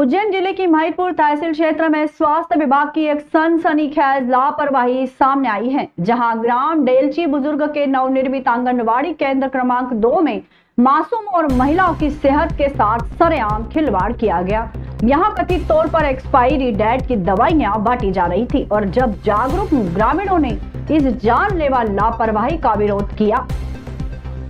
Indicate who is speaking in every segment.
Speaker 1: उज्जैन जिले की महिदपुर तहसील क्षेत्र में स्वास्थ्य विभाग की एक सनसनीखेज लापरवाही सामने आई है, जहां ग्राम डेलची बुजुर्ग के नवनिर्मित आंगनबाड़ी केंद्र क्रमांक 2 में मासूम और महिलाओं की सेहत के साथ सरेआम खिलवाड़ किया गया। यहां कथित तौर पर एक्सपायरी डेट की दवाइयां बांटी जा रही थी और जब जागरूक ग्रामीणों ने इस जानलेवा लापरवाही का विरोध किया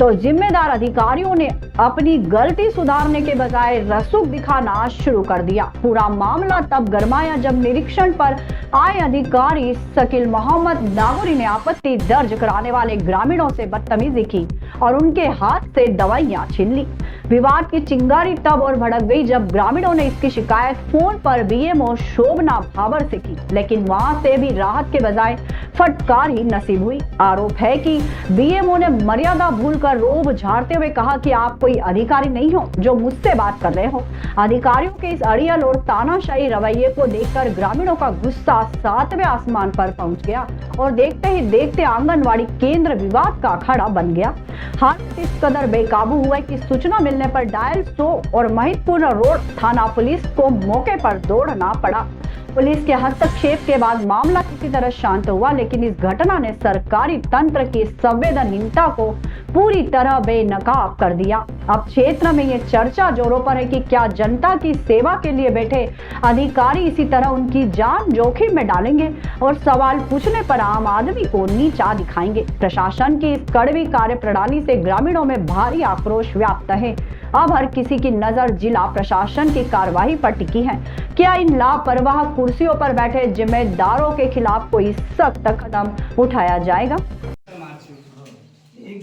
Speaker 1: तो जिम्मेदार अधिकारियों ने अपनी गलती सुधारने के बजाय रसूख दिखाना शुरू कर दिया। पूरा मामला तब गरमाया जब निरीक्षण पर आए अधिकारी शकील मोहम्मद नागोरी ने आपत्ति दर्ज कराने वाले ग्रामीणों से बदतमीजी की और उनके हाथ से दवाइयां छीन ली। विवाद की चिंगारी तब और भड़क गई जब ग्रामीणों ने इसकी शिकायत फोन पर बीएमओ शोभना भावर से की, लेकिन वहां से भी राहत के बजाय फटकार ही नसीब हुई। आरोप है कि बीएमओ ने मर्यादा भूलकर रोब झाड़ते हुए कहा कि आप कोई अधिकारी नहीं हो जो मुझसे बात कर रहे हो। अधिकारियों के इस अड़ियल और तानाशाही रवैये को देखकर ग्रामीणों का गुस्सा 7वें आसमान पर पहुंच गया और देखते ही देखते आंगनवाड़ी केंद्र विवाद का अखाड़ा बन गया। हाथ इस कदर बेकाबू हुआ कि सूचना मिलने पर डायल 100 और महिदपुर रोड थाना पुलिस को मौके पर दौड़ना पड़ा। पुलिस के हस्तक्षेप के बाद मामला किसी तरह शांत हुआ, लेकिन इस घटना ने सरकारी तंत्र की संवेदनहीनता को पूरी तरह बेनकाब कर दिया। अब क्षेत्र में ये चर्चा जोरों पर है कि क्या जनता की सेवा के लिए बैठे अधिकारी इसी तरह उनकी जान जोखिम में डालेंगे और सवाल पूछने पर आम आदमी को नीचा दिखाएंगे। प्रशासन की इस कड़वी कार्यप्रणाली से ग्रामीणों में भारी आक्रोश व्याप्त है। अब हर किसी की नजर जिला प्रशासन की कार्रवाई पर टिकी है। क्या इन लापरवाह कुर्सियों पर बैठे जिम्मेदारों के खिलाफ कोई सख्त कदम उठाया जाएगा?
Speaker 2: एक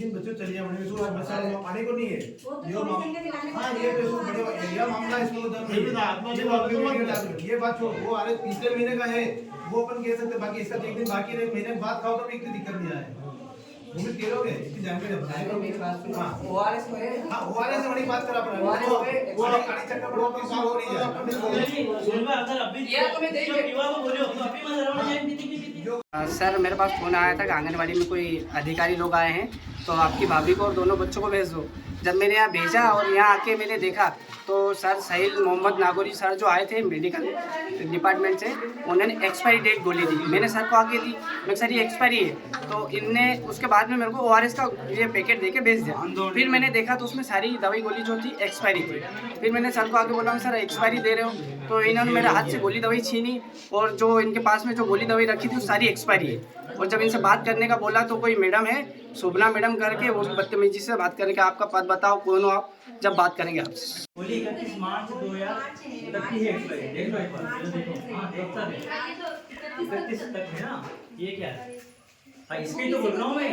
Speaker 2: दिन बच्चों चलिए पानी को नहीं है ये मामला ये बात वो अरे पिछले महीने का है वो अपन कह सकते, बाकी इसका एक दिन बाकी रहे, महीने बाद खाओ तो भी इतनी दिक्कत नहीं आए। वो भी कह लोगे इसकी जानकारी ओआरएस से बड़ी बात करा अपना वो गाड़ी चक्कर पर वापस हो रही है।
Speaker 3: सर मेरे पास फ़ोन आया था कि आंगनबाड़ी में कोई अधिकारी लोग आए हैं तो आपकी भाभी को और दोनों बच्चों को भेज दो। जब मैंने यहाँ भेजा और यहाँ आके मैंने देखा तो सर शकील मोहम्मद नागोरी सर जो आए थे मेडिकल डिपार्टमेंट से, उन्होंने एक्सपायरी डेट गोली दी। मैंने सर को आके दी, मैं सर ये एक्सपायरी है, तो इनने उसके बाद में मेरे को ओआरएस का ये पैकेट दे के भेज दिया। फिर मैंने देखा तो उसमें सारी दवाई गोली जो थी एक्सपायरी थी। फिर मैंने सर को आके बोला सर एक्सपायरी दे रहे हो, तो इन्होंने मेरे हाथ से गोली दवाई छीनी और जो इनके पास में जो गोली दवाई रखी थी वो सारी एक्सपायरी है। और जब इनसे बात करने का बोला तो कोई मैडम है शोभना मैडम करके, वो बदतमीजी से बात करने का आपका पद बताओ कौन हो आप, जब बात करेंगे आपसे।
Speaker 4: 31 मार्च 2021 है एक्सपायरी, देख लो एक बार, देखो हां देखता है 31 तक है ना, ये क्या है? हां इसके तो बोल रहा हूं मैं,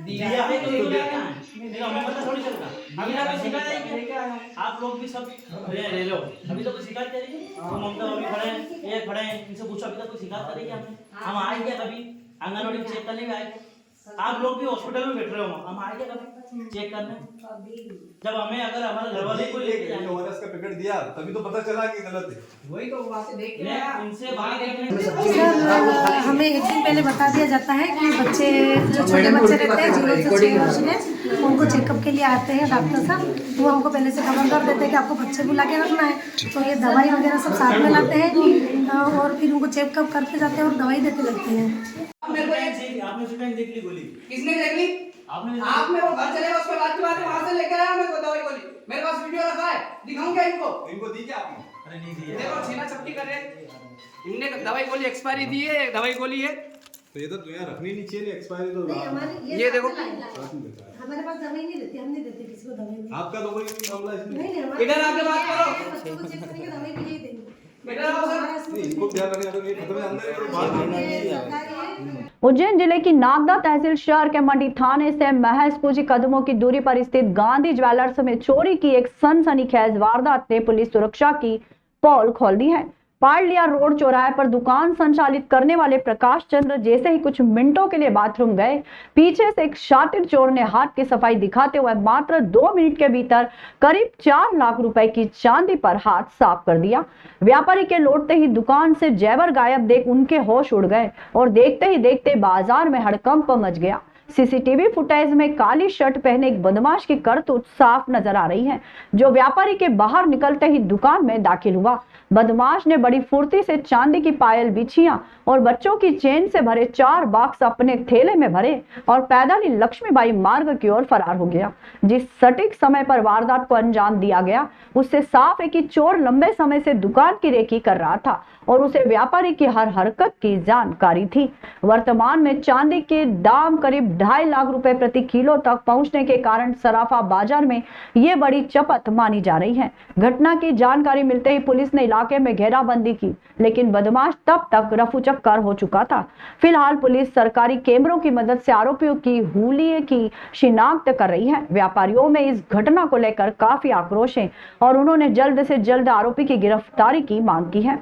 Speaker 4: दिया है तो दिया है, नहीं हमें पता थोड़ी चलता। अभी आप शिकायत करेंगे, आप लोग भी सब ले लो, अभी तो कोई शिकायत करेंगे, हम ममता अभी खड़े हैं, ये खड़े हैं, इनसे पूछो अभी तक कोई शिकायत करेंगे हमें? हम आए क्या कभी आंगनवाड़ी चेक करने भी आए? आप लोग भी हॉस्पिटल में बैठ रहे हो, हम आए क्या कभी चेक करने? जब हमें अगर हमारे घर वाले को लेके जाए
Speaker 2: ओआरएस का पैकेट दिया तभी तो पता चला कि गलत है, वही तो वहां से देख के
Speaker 4: इनसे बात करने।
Speaker 5: सर हमें एक दिन पहले बता दिया जाता है कि बच्चे जो छोटे बच्चे रहते हैं 0 से 6 वर्ष के उनको चेकअप के लिए आते हैं डॉक्टर साहब, वो हमको पहले से खबर कर देते हैं कि आपको बच्चे बुला के रखना है, तो ये दवाई वगैरह सब साथ में लाते हैं और फिर उनको चेकअप करते जाते हैं और दवाई देते लगते हैं।
Speaker 4: आपने सुना देख ली गोली?
Speaker 6: किसने देख ली? आपने वो घर चले गए उसके बाद की बात है, वहां से लेकर आया मेरे को दवाई गोली, मेरे पास वीडियो रखा है, दिखाऊं क्या इनको दी क्या आपने?
Speaker 4: अरे नहीं दी है,
Speaker 6: देखो छीना चपटी कर रहे हैं, इनने दवाई गोली एक्सपायरी दी है, दवाई गोली है
Speaker 2: तो ये तो यहाँ रखनी नहीं चाहिए एक्सपायरी तो
Speaker 6: ये देखो
Speaker 5: हमारे पास दवाई नहीं रहती, हम नहीं देते किसी को दवाई।
Speaker 2: आपका तो कोई मामला इसमें
Speaker 5: नहीं,
Speaker 6: इधर आके बात करो,
Speaker 5: दवाई भी नहीं देंगे।
Speaker 2: इनको ध्यान रखना तो ये खत्म है अंदर बात।
Speaker 1: उज्जैन जिले की नागदा तहसील शहर के मंडी थाने से महज कुछ कदमों की दूरी पर स्थित गांधी ज्वेलर्स में चोरी की एक सनसनीखेज वारदात ने पुलिस सुरक्षा की पोल खोल दी है। पारलिया रोड चौराहे पर दुकान संचालित करने वाले प्रकाश चंद्र जैसे ही कुछ मिनटों के लिए बाथरूम गए, पीछे से एक शातिर चोर ने हाथ की सफाई दिखाते हुए मात्र 2 मिनट के भीतर करीब 4 लाख रुपए की चांदी पर हाथ साफ कर दिया। व्यापारी के लौटते ही दुकान से जेवर गायब देख उनके होश उड़ गए और देखते ही देखते बाजार में हड़कंप मच गया। सीसीटीवी फुटेज में काली शर्ट पहने एक बदमाश की करतूत साफ नजर आ रही है, जो व्यापारी के बाहर निकलते ही दुकान में दाखिल हुआ। बदमाश ने बड़ी फुर्ती से चांदी की पायल बिछियां और बच्चों की चेन से भरे 4 बॉक्स अपने थैले में भरे और पैदल ही लक्ष्मीबाई मार्ग की ओर फरार हो गया। जिस सटीक समय पर वारदात को अंजाम दिया गया उससे साफ है कि चोर लंबे समय से दुकान की रेकी कर रहा था और उसे व्यापारी की हर हरकत की जानकारी थी। वर्तमान में चांदी के दाम करीब 2.5 लाख रुपए प्रति किलो तक पहुंचने के कारण सराफा बाजार में ये बड़ी चपत मानी जा रही है। घटना की जानकारी मिलते ही पुलिस ने इलाके में घेराबंदी की, लेकिन बदमाश तब तक रफूचक्कर हो चुका था। फिलहाल पुलिस सरकारी कैमरों की मदद से आरोपियों की हुलिये की शिनाख्त कर रही है। व्यापारियों में इस घटना को लेकर काफी आक्रोश है और उन्होंने जल्द से जल्द आरोपी की गिरफ्तारी की मांग की है।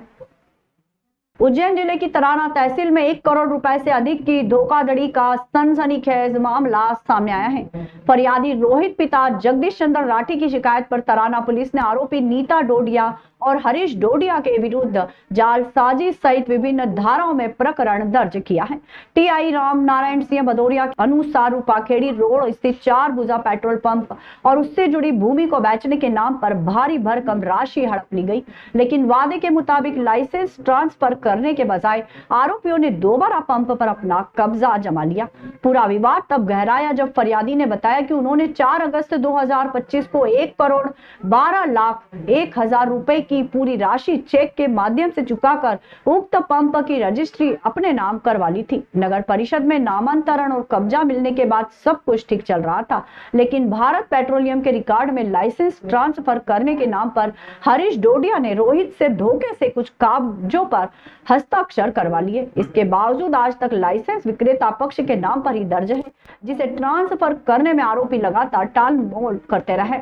Speaker 1: उज्जैन जिले की तराना तहसील में 1 करोड़ रुपए से अधिक की धोखाधड़ी का सनसनीखेज मामला सामने आया है। फरियादी रोहित पिता जगदीश चंद्र राठी की शिकायत पर तराना पुलिस ने आरोपी नीता डोडिया और हरीश डोडिया के विरुद्ध जालसाजी सहित विभिन्न धाराओं में प्रकरण दर्ज किया है। टीआई राम नारायण सिंह भदौरिया के अनुसार रूपाखेड़ी रोड स्थित 4 भुजा पेट्रोल पंप और उससे जुड़ी भूमि को बेचने के नाम पर भारी भरकम राशि हड़प ली गई, लेकिन वादे के मुताबिक लाइसेंस ट्रांसफर करने के बजाय आरोपियों ने दोबारा पंप पर अपना कब्जा जमा लिया। पूरा विवाद तब गहराया जब फरियादी ने बताया कि उन्होंने 4 अगस्त 2025 को 1 करोड़ 12 लाख 1 हजार रुपए की पूरी राशि चेक के माध्यम से चुकाकर उक्त पंप की रजिस्ट्री अपने नाम करवा ली थी। नगर परिषद में नामांतरण और कब्जा मिलने के बाद सब कुछ ठीक चल रहा था, लेकिन भारत पेट्रोलियम के रिकॉर्ड में लाइसेंस ट्रांसफर करने के नाम पर हरीश डोडिया ने रोहित से धोखे से कुछ कागजों पर हस्ताक्षर करवा लिए। इसके बावजूद आज तक लाइसेंस विक्रेता पक्ष के नाम पर ही दर्ज है, जिसे ट्रांसफर करने में आरोपी लगातार टाल मटोल करते रहे।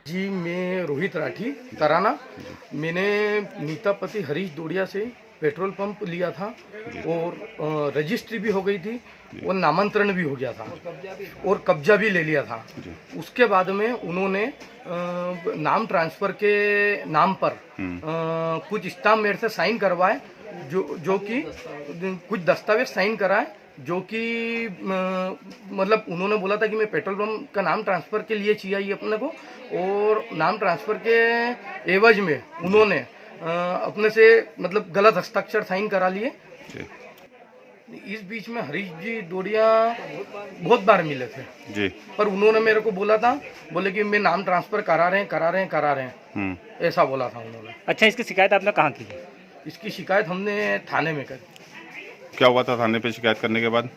Speaker 7: जी, मैं रोहित राठी तराना। मैंने नीता पति हरीश डोडिया से पेट्रोल पंप लिया था और रजिस्ट्री भी हो गई थी और नामांतरण भी हो गया था और कब्जा भी ले लिया था। उसके बाद में उन्होंने नाम ट्रांसफ़र के नाम पर कुछ स्टाम्प मेरे से साइन करवाए, जो कि कुछ दस्तावेज साइन कराए, जो कि मतलब उन्होंने बोला था कि मैं पेट्रोल पंप का नाम ट्रांसफ़र के लिए चाहिए अपने को, और नाम ट्रांसफ़र के एवज में उन्होंने अपने से मतलब गलत हस्ताक्षर साइन करा लिए। इस बीच में हरीश जी डोडिया बहुत बार मिले थे जी, पर उन्होंने मेरे को बोला था, बोले कि मैं नाम ट्रांसफ़र करा रहे हैं ऐसा बोला था उन्होंने।
Speaker 4: अच्छा, इसकी शिकायत आपने कहाँ की?
Speaker 7: इसकी शिकायत हमने थाने में करी।
Speaker 8: क्या हुआ था थाने पे शिकायत करने के बाद?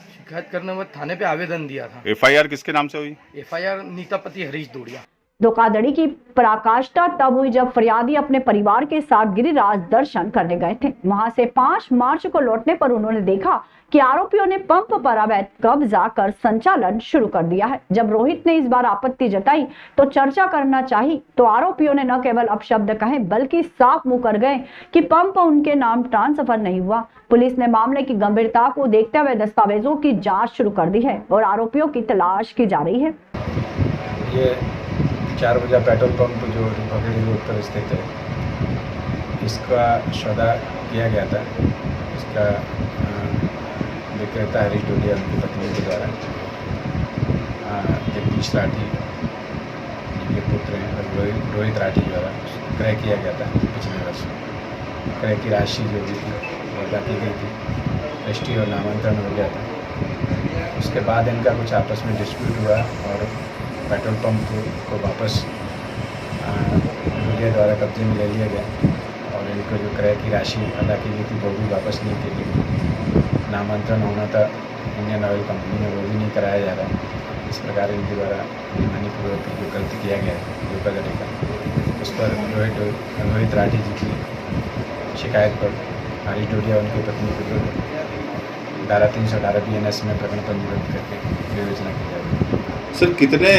Speaker 7: शिकायत करने के बाद थाने पे आवेदन दिया था।
Speaker 8: एफआईआर किसके नाम से हुई?
Speaker 7: एफआईआर नीता पति हरीश डोडिया।
Speaker 1: धोखाधड़ी की पराकाष्ठा तब हुई जब फरियादी अपने परिवार के साथ गिरिराज दर्शन करने गए थे। वहां से 5 मार्च को लौटने पर उन्होंने देखा कि आरोपियों ने पंप पर अवैध कब्जा कर संचालन शुरू कर दिया है। जब रोहित ने इस बार आपत्ति जताई तो चर्चा करना चाहिए, तो आरोपियों ने न केवल अपशब्द कहे बल्कि साफ मुंह कर गए कि पंप उनके नाम ट्रांसफर नहीं हुआ। पुलिस ने मामले की गंभीरता को देखते हुए दस्तावेजों की जांच शुरू कर दी है और आरोपियों की तलाश की जा रही है।
Speaker 9: ये 4 भुजा पेट्रोल पंप जो रूपाखेड़ी रोड पर स्थित है, इसका सौदा किया गया था। इसका विक्रेता हरीश डोडिया उनकी पत्नी के द्वारा जगदीश राठी जिनके पुत्र हैं रोहित राठी द्वारा क्रय किया गया था। पिछले वर्ष क्रय की राशि जो भी थी वो अदा की गई थी, रजिस्ट्री और नामांतरण हो गया था। उसके बाद इनका कुछ आपस में डिस्प्यूट हुआ और पेट्रोल पंप को वापस डोडिया द्वारा कब्जे में ले लिया गया और इनको जो क्रय की राशि अदा की गई थी वो भी वापस नहीं की गई। नामांतरण होना था इंडियन ऑयल कंपनी में, वो भी नहीं कराया जा रहा है। इस प्रकार इनके द्वारा बेईमानीपूर्वक जो गलती किया गया है धोखाधड़ी का, उस पर रोहित राठी जी की शिकायत पर हरीश डोडिया उनकी पत्नी के विरुद्ध धारा 318 BNS में प्रकरण पंजीबद्ध करके विवेचना की जाएगी।
Speaker 8: सर, कितने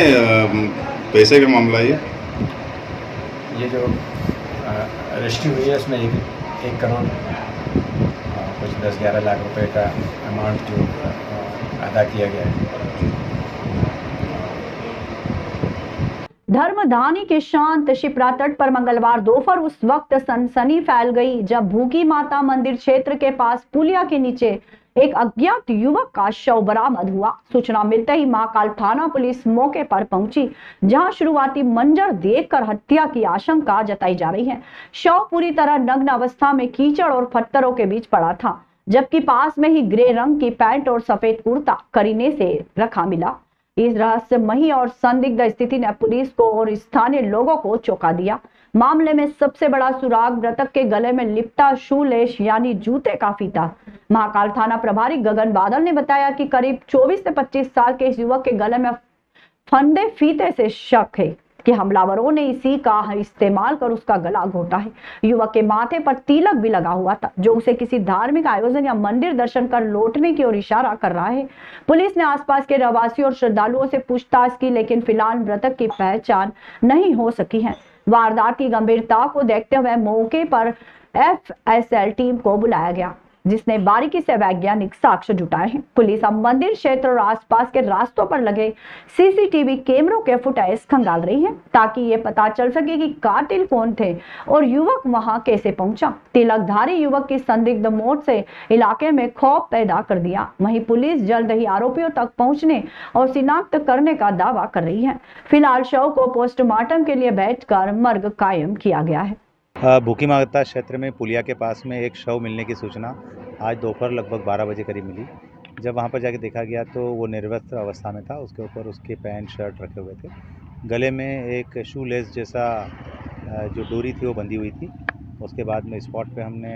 Speaker 8: पैसे का मामला है
Speaker 9: ये जो रजिस्ट्री हुई है उसमें 1 करोड़ कुछ 10-11 लाख रुपए का अमाउंट जो अदा किया गया है।
Speaker 1: धर्मधानी के शांत शिप्रा तट पर मंगलवार दोपहर उस वक्त सनसनी फैल गई जब भूखी माता मंदिर क्षेत्र के पास पुलिया के नीचे एक अज्ञात युवक का शव बरामद हुआ। सूचना मिलते ही महाकाल थाना पुलिस मौके पर पहुंची, जहां शुरुआती मंजर देखकर हत्या की आशंका जताई जा रही है। शव पूरी तरह नग्न अवस्था में कीचड़ और पत्थरों के बीच पड़ा था, जबकि पास में ही ग्रे रंग की पैंट और सफेद कुर्ता करीने से रखा मिला। इस रहस्यमयी और संदिग्ध स्थिति ने पुलिस को और स्थानीय लोगों को चौंका दिया। मामले में सबसे बड़ा सुराग मृतक के गले में लिपटा शूलेश यानी जूते का फीता। महाकाल थाना प्रभारी गगन बादल ने बताया कि करीब 24 से 25 साल के इस युवक के गले में फंदे फीते से शक है कि हमलावरों ने इसी का इस्तेमाल कर उसका गला घोटा है। युवक के माथे पर तिलक भी लगा हुआ था, जो उसे किसी धार्मिक आयोजन या मंदिर दर्शन कर लौटने की ओर इशारा कर रहा है। पुलिस ने आसपास के रहवासियों और श्रद्धालुओं से पूछताछ की, लेकिन फिलहाल मृतक की पहचान नहीं हो सकी है। वारदात की गंभीरता को देखते हुए मौके पर FSL टीम को बुलाया गया, जिसने बारीकी से वैज्ञानिक साक्ष्य जुटाए हैं। पुलिस अब मंदिर क्षेत्र और आसपास के रास्तों पर लगे CCTV कैमरों के फुटेज खंगाल रही है, ताकि ये पता चल सके कि कातिल कौन थे और युवक वहां कैसे पहुंचा। तिलकधारी युवक की संदिग्ध मौत से इलाके में खौफ पैदा कर दिया। वहीं पुलिस जल्द ही आरोपियों तक पहुंचने और शिनाख्त करने का दावा कर रही है। फिलहाल शव को पोस्टमार्टम के लिए भेजकर मर्ग कायम किया गया है।
Speaker 10: भूखी माता क्षेत्र में पुलिया के पास में एक शव मिलने की सूचना आज दोपहर लगभग 12 बजे करीब मिली। जब वहां पर जाके देखा गया तो वो निर्वस्त्र अवस्था में था। उसके ऊपर उसके पैंट शर्ट रखे हुए थे। गले में एक शू लेस जैसा जो डोरी थी वो बंधी हुई थी। उसके बाद में स्पॉट पे हमने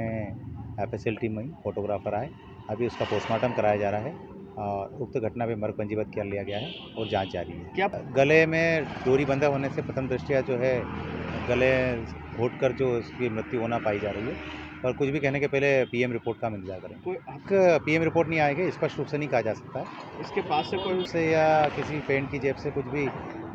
Speaker 10: FSL टीम आई, फोटोग्राफर आए। अभी उसका पोस्टमार्टम कराया जा रहा है और उक्त घटना पे मर्ग पंजीबद्ध कर लिया गया है और जाँच जारी है। क्या गले में डोरी बंधा होने से प्रथम दृष्टया जो है गले घोटकर जो उसकी मृत्यु होना पाई जा रही है, और कुछ भी कहने के पहले PM रिपोर्ट का हम इंतजार करें। कोई PM रिपोर्ट नहीं आएगी, स्पष्ट रूप से नहीं कहा जा सकता है। इसके पास से कोई से या किसी पेंट की जेब से कुछ भी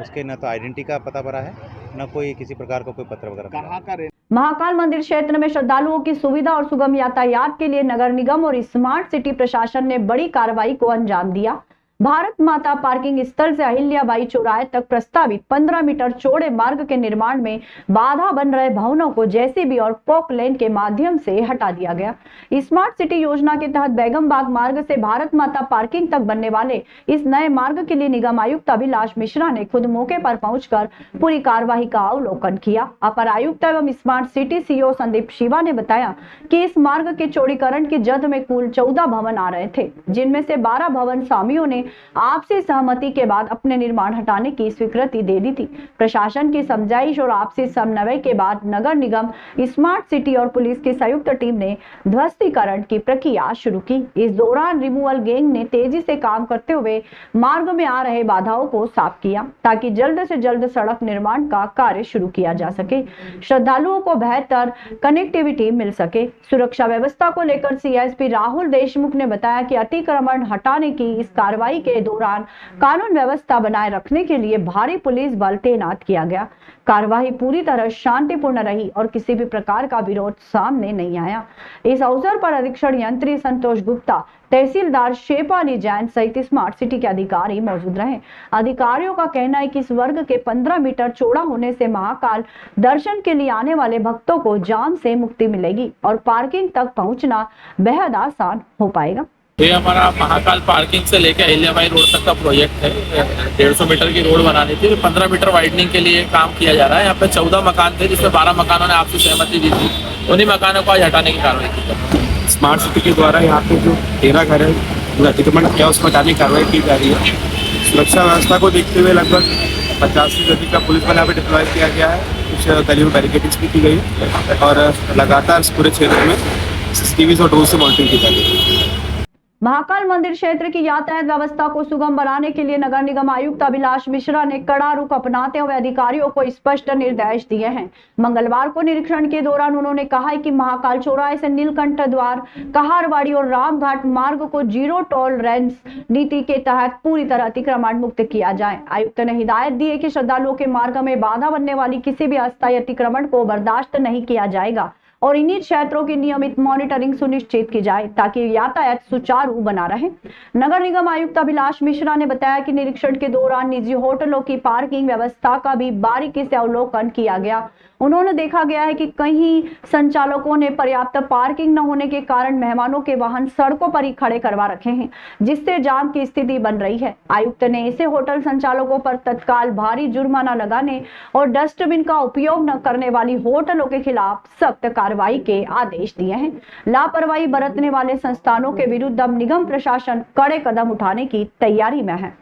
Speaker 10: उसके न तो आइडेंटिटी का पता पड़ा है, न कोई किसी प्रकार का कोई पत्र वगैरह। कहाँ का
Speaker 1: महाकाल मंदिर क्षेत्र में श्रद्धालुओं की सुविधा और सुगम यातायात के लिए नगर निगम और स्मार्ट सिटी प्रशासन ने बड़ी कार्रवाई को अंजाम दिया। भारत माता पार्किंग स्थल से अहिल्याबाई चौराहे तक प्रस्तावित 15 मीटर चौड़े मार्ग के निर्माण में बाधा बन रहे भवनों को JCB और पोक लेन के माध्यम से हटा दिया गया। स्मार्ट सिटी योजना के तहत बेगम बाग मार्ग से भारत माता पार्किंग तक बनने वाले इस नए मार्ग के लिए निगम आयुक्त अभिलाष मिश्रा ने खुद मौके पर पहुंचकर पूरी कार्यवाही का अवलोकन किया। अपर आयुक्त एवं smart city CEO Sandeep Shiva ने बताया कि इस मार्ग के चौड़ीकरण की जद में कुल 14 भवन आ रहे थे, जिनमें से 12 भवन स्वामियों ने आपसी सहमति के बाद अपने निर्माण हटाने की स्वीकृति दे दी थी। प्रशासन की समझाइश और आपसी समन्वय के बाद नगर निगम, स्मार्ट सिटी और पुलिस की संयुक्त टीम ने ध्वस्तीकरण की प्रक्रिया शुरू की। इस दौरान रिमूवल गैंग ने तेजी से काम करते हुए मार्ग में आ रहे बाधाओं को साफ किया, ताकि जल्द से जल्द सड़क निर्माण का कार्य शुरू किया जा सके, श्रद्धालुओं को बेहतर कनेक्टिविटी मिल सके। सुरक्षा व्यवस्था को लेकर CSP राहुल देशमुख ने बताया कि अतिक्रमण हटाने की इस कार्रवाई के दौरान कानून व्यवस्था बनाए रखने के लिए भारी पुलिस बल तैनात किया गया। कार्यवाही पूरी तरह शांतिपूर्ण रही और किसी भी प्रकार का विरोध सामने नहीं आया। इस अवसर पर अधीक्षण यंत्री संतोष गुप्ता, तहसीलदार शेफाली जैन सहित स्मार्ट सिटी के अधिकारी मौजूद रहे। अधिकारियों का कहना है कि इस वर्ग के 15 मीटर चौड़ा होने से महाकाल दर्शन के लिए आने वाले भक्तों को जाम से मुक्ति मिलेगी और पार्किंग तक पहुंचना बेहद आसान हो पाएगा।
Speaker 11: ये हमारा महाकाल पार्किंग से लेकर अहिल्याबाई रोड तक का प्रोजेक्ट है। 150 मीटर की रोड बनानी थी, 15 मीटर वाइडनिंग के लिए काम किया जा रहा है। यहाँ पे 14 मकान थे, जिसमें 12 मकानों ने आपसी सहमति दी थी। उन्हीं मकानों को आज हटाने की कार्रवाई की।
Speaker 9: स्मार्ट सिटी के द्वारा यहाँ पे जो 13 घर है जो अतिक्रमण किया, उसको हटाने की कार्रवाई की जा रही है। सुरक्षा व्यवस्था को देखते हुए लगभग 50 से अधिक का पुलिस बल यहाँ पे डिप्लॉय किया गया है। कुछ गलियों में बैरिकेडिंग भी की गई और लगातार पूरे क्षेत्र में CCTV और ड्रोन से मॉनिटरिंग की जा रही है।
Speaker 1: महाकाल मंदिर क्षेत्र की यातायात व्यवस्था को सुगम बनाने के लिए नगर निगम आयुक्त अभिलाष मिश्रा ने कड़ा रुख अपनाते हुए अधिकारियों को स्पष्ट निर्देश दिए हैं। मंगलवार को निरीक्षण के दौरान उन्होंने कहा है कि महाकाल चौराहे से नीलकंठ द्वार, कहारवाड़ी और रामघाट मार्ग को जीरो टॉलरेंस नीति के तहत पूरी तरह अतिक्रमण मुक्त किया जाए। आयुक्त ने हिदायत दी है कि श्रद्धालुओं के मार्ग में बाधा बनने वाली किसी भी अस्थायी अतिक्रमण को बर्दाश्त नहीं किया जाएगा और इन्हीं क्षेत्रों की नियमित मॉनिटरिंग सुनिश्चित की जाए ताकि यातायात सुचारू बना रहे। नगर निगम आयुक्त अभिलाष मिश्रा ने बताया कि निरीक्षण के दौरान निजी होटलों की पार्किंग व्यवस्था का भी बारीकी से अवलोकन किया गया। उन्होंने देखा गया है कि कहीं संचालकों ने पर्याप्त पार्किंग न होने के कारण मेहमानों के वाहन सड़कों पर ही खड़े करवा रखे हैं, जिससे जाम की स्थिति बन रही है। आयुक्त ने ऐसे होटल संचालकों पर तत्काल भारी जुर्माना लगाने और डस्टबिन का उपयोग न करने वाली होटलों के खिलाफ सख्त कार्रवाई के आदेश दिए हैं। लापरवाही बरतने वाले संस्थानों के विरुद्ध अब निगम प्रशासन कड़े कदम उठाने की तैयारी में है।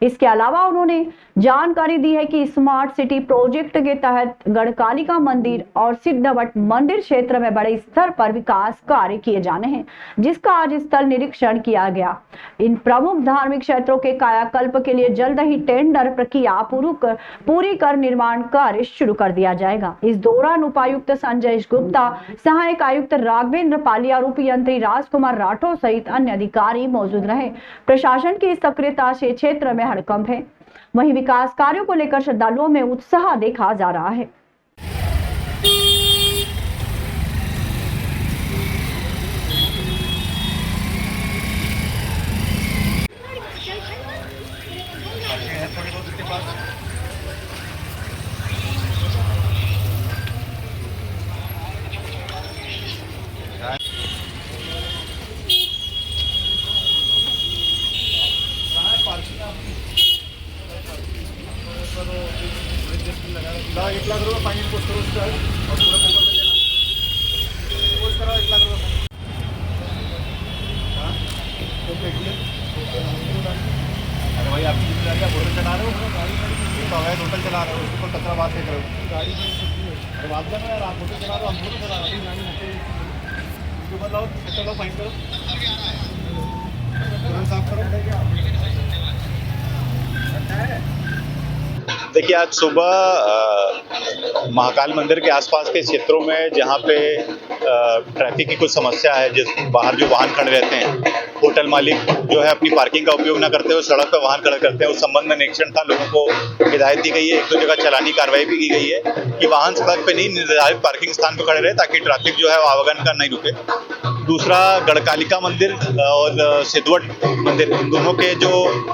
Speaker 1: इसके अलावा उन्होंने जानकारी दी है कि स्मार्ट सिटी प्रोजेक्ट के तहत गढ़कालिका मंदिर और सिद्धवट मंदिर क्षेत्र में बड़े स्तर पर विकास कार्य किए जाने हैं, जिसका आज स्थल निरीक्षण किया गया। इन प्रमुख धार्मिक क्षेत्रों के कायाकल्प के लिए जल्द ही टेंडर प्रक्रिया पूरी कर निर्माण कार्य शुरू कर दिया जाएगा। इस दौरान उपायुक्त संजय गुप्ता, सहायक आयुक्त राघवेंद्र पालिया, उप यंत्री राजकुमार राठौर सहित अन्य अधिकारी मौजूद रहे। प्रशासन की सक्रियता से क्षेत्र में हड़कंप है। वहीं विकास कार्यों को लेकर श्रद्धालुओं में उत्साह देखा जा रहा है।
Speaker 10: अरे भाई आपकी जिम्मेदारी आप होटल चला रहे हो, तो अवैध होटल चला रहे हो, उसके ऊपर कचरा बात नहीं करो। अरे बात करो यार, आप होटल चला रहे हो, हम होटल चला रहे हो, बताओ चलो फाइन करो, तुरंत साफ करो।
Speaker 8: देखिए, आज सुबह महाकाल मंदिर के आसपास के क्षेत्रों में जहाँ पे ट्रैफिक की कुछ समस्या है, जिस बाहर जो वाहन खड़े रहते हैं, होटल मालिक जो है अपनी पार्किंग का उपयोग न करते हुए सड़क पर वाहन खड़े करते हैं, उस संबंध में निरीक्षण था। लोगों को हिदायत दी गई है, एक दो जगह चालानी कार्रवाई भी की गई है कि वाहन सड़क पे नहीं, निर्धारित पार्किंग स्थान पर खड़े रहे ताकि ट्रैफिक जो है वो आवागमन का नहीं रुके। दूसरा, गढ़कालिका मंदिर और सिद्धवट मंदिर, इन दोनों के जो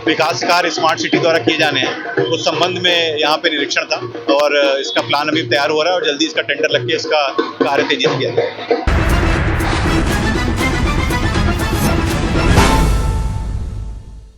Speaker 8: विकास कार्य स्मार्ट सिटी द्वारा किए जाने हैं, उस संबंध में यहाँ पे निरीक्षण था और इसका प्लान अभी तैयार हो रहा है और जल्दी इसका टेंडर लग के इसका कार्य तेजी से किया जाएगा।